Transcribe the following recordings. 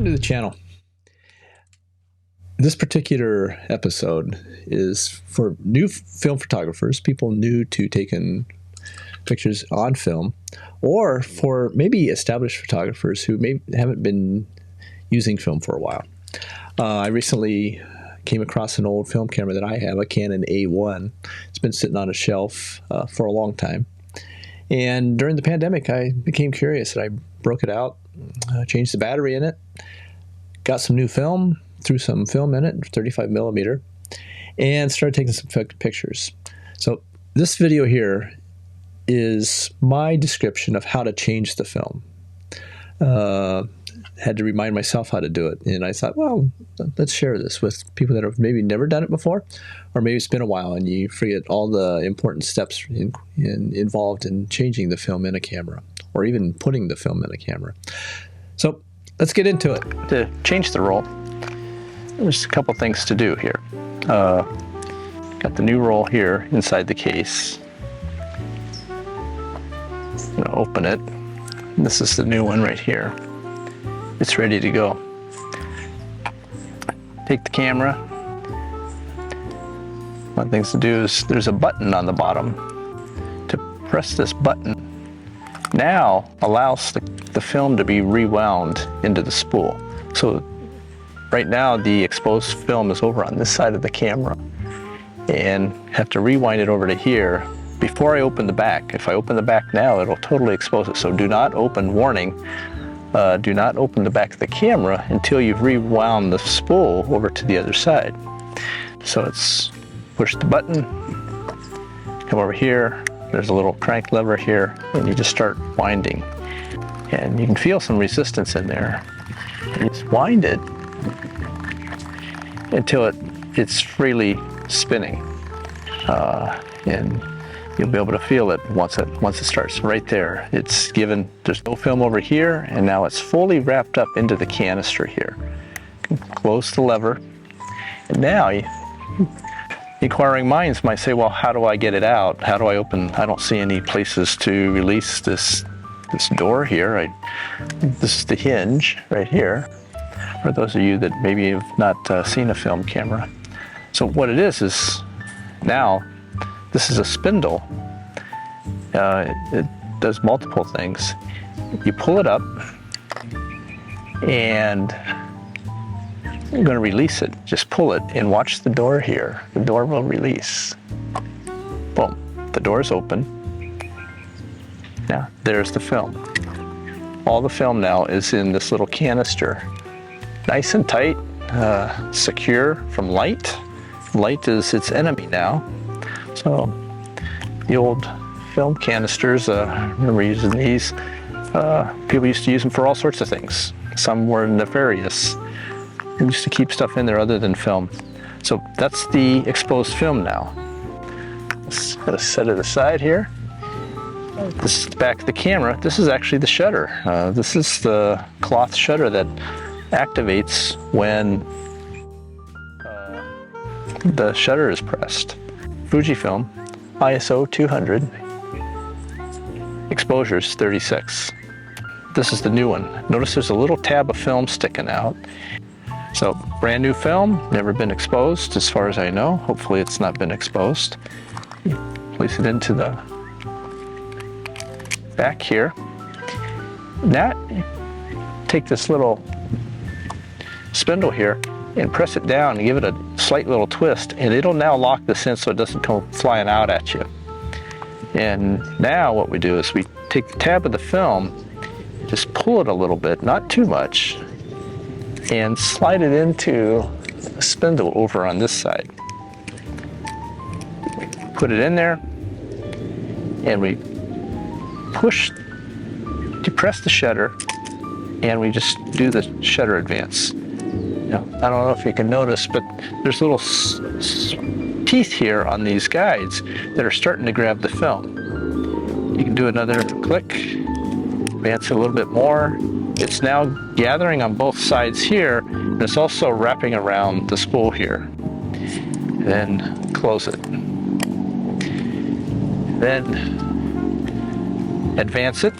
to the channel. This particular episode is for new film photographers, people new to taking pictures on film, or for maybe established photographers who haven't been using film for a while. I recently came across an old film camera that I have, a Canon A-1. It's been sitting on a shelf for a long time. And during the pandemic, I became curious, and I broke it out, changed the battery in it, got some new film, threw some film in it, 35 millimeter, and started taking some pictures. So this video here is my description of how to change the film. Had to remind myself how to do it, and I thought, well, let's share this with people that have maybe never done it before, or maybe it's been a while and you forget all the important steps involved in changing the film in a camera, or even putting the film in a camera. So let's get into it. To change the roll, there's a couple things to do here. Got the new roll here inside the case. I'm gonna open it. This is the new one right here. It's ready to go. Take the camera. One of the things to do is there's a button on the bottom. To press this button now allows the film to be rewound into the spool. So right now the exposed film is over on this side of the camera, and have to rewind it over to here before I open the back. If I open the back now, it'll totally expose it. So do not open, warning, do not open the back of the camera until you've rewound the spool over to the other side. So it's push the button, come over here, there's a little crank lever here, and you just start winding. And you can feel some resistance in there. And you just wind it until it's freely spinning. And you'll be able to feel it once it starts. Right there, it's given, there's no film over here, and now it's fully wrapped up into the canister here. Close the lever, and now inquiring minds might say, well, how do I get it out? How do I open? I don't see any places to release this door here. This is the hinge right here, for those of you that maybe have not seen a film camera. So what it is now, this is a spindle. It does multiple things. You pull it up, and you're going to release it. Just pull it and watch the door here. The door will release. Boom. The door is open. Now, there's the film. All the film now is in this little canister. Nice and tight, secure from light. Light is its enemy now. So the old film canisters, I remember using these. People used to use them for all sorts of things. Some were nefarious. They used to keep stuff in there other than film. So that's the exposed film now. Let's set it aside here. This is the back of the camera. This is actually the shutter. This is the cloth shutter that activates when the shutter is pressed. Fujifilm, ISO 200, exposures 36. This is the new one. Notice there's a little tab of film sticking out. So brand new film, never been exposed as far as I know. Hopefully it's not been exposed. Place it into the back here. Now take this little spindle here and press it down and give it a slight little twist, and it'll now lock this in so it doesn't come flying out at you. And now what we do is we take the tab of the film, just pull it a little bit, not too much, and slide it into a spindle over on this side. Put it in there, and we depress the shutter, and we just do the shutter advance. Now, I don't know if you can notice, but there's little teeth here on these guides that are starting to grab the film. You can do another click, advance it a little bit more. It's now gathering on both sides here, and it's also wrapping around the spool here. Then close it. Then advance it.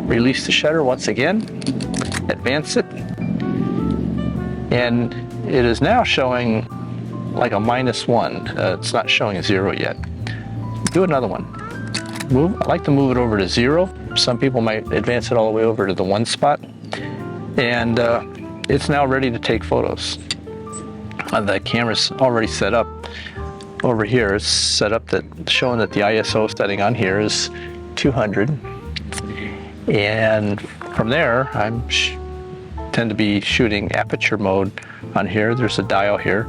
release the shutter once again, advance it, and it is now showing like a -1. It's not showing a 0 yet. Do another one. I like to move it over to 0. Some people might advance it all the way over to the 1 spot. And it's now ready to take photos. The camera's already set up over here. It's set up that showing that the ISO setting on here is 200. And from there, I tend to be shooting aperture mode on here. There's a dial here.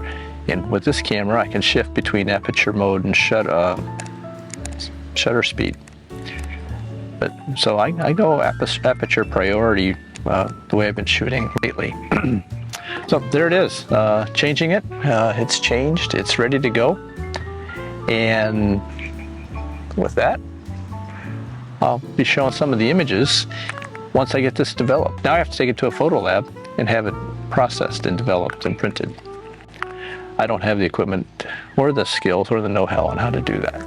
And with this camera, I can shift between aperture mode and shutter speed. But so I go aperture priority the way I've been shooting lately. So there it is, changing it. It's changed, it's ready to go. And with that, I'll be showing some of the images once I get this developed. Now I have to take it to a photo lab and have it processed and developed and printed. I don't have the equipment or the skills or the know-how on how to do that.